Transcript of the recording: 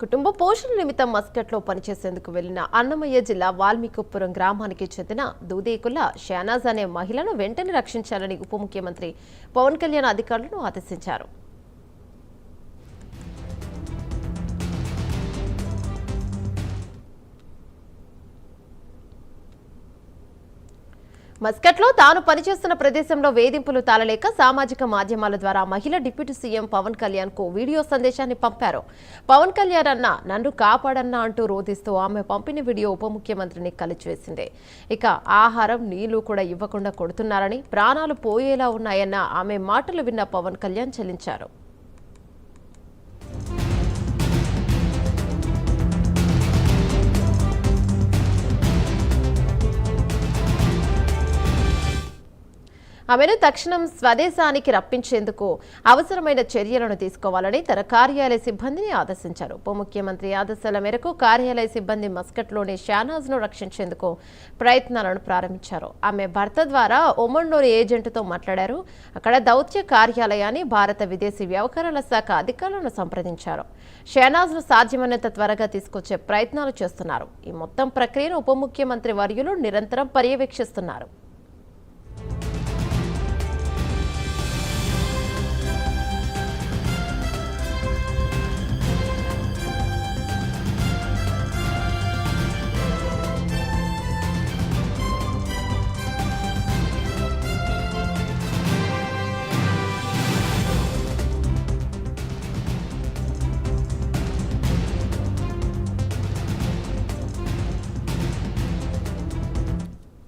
కుటుంబ పోషణ నిమిత్తం మస్కట్లో పనిచేసేందుకు వెళ్లిన అన్నమయ్య జిల్లా వాల్మీకిపురం గ్రామానికి చెందిన దూదేకుల షానాజ్ అనే మహిళను వెంటనే రక్షించాలని ఉప ముఖ్యమంత్రి పవన్ కళ్యాణ్ అధికారులను ఆదేశించారు. మస్కట్లో తాను పనిచేస్తున్న ప్రదేశంలో వేధింపులు తాళలేక సామాజిక మాధ్యమాల ద్వారా మహిళ డిప్యూటీ సీఎం పవన్ కళ్యాణ్ కు వీడియో సందేశాన్ని పంపారు. పవన్ కళ్యాణ్ అన్న నన్ను కాపాడన్నా అంటూ రోధిస్తూ ఆమె పంపిన వీడియో ఉప ముఖ్యమంత్రిని కలిచివేసింది. ఇక ఆహారం నీళ్లు కూడా ఇవ్వకుండా కొడుతున్నారని, ప్రాణాలు పోయేలా ఉన్నాయన్న ఆమె మాటలు విన్న పవన్ కళ్యాణ్ చెల్లించారు. ఆమెను తక్షణం స్వదేశానికి రప్పించేందుకు అవసరమైన చర్యలను తీసుకోవాలని తన కార్యాలయ సిబ్బందిని ఆదేశించారు. ఉప ముఖ్యమంత్రి ఆదేశాల మేరకు కార్యాలయ సిబ్బంది మస్కట్లోని షానాజ్ను రక్షించేందుకు ప్రయత్నాలను ప్రారంభించారు. ఆమె భర్త ద్వారా ఒమన్లోని ఏజెంట్తో మాట్లాడారు. అక్కడ దౌత్య కార్యాలయాన్ని భారత విదేశీ వ్యవహారాల శాఖ అధికారులను సంప్రదించారు. షానాజ్ను సాధ్యమైనంత త్వరగా తీసుకొచ్చే ప్రయత్నాలు చేస్తున్నారు. ఈ మొత్తం ప్రక్రియను ఉప ముఖ్యమంత్రి వర్యులు నిరంతరం పర్యవేక్షిస్తున్నారు.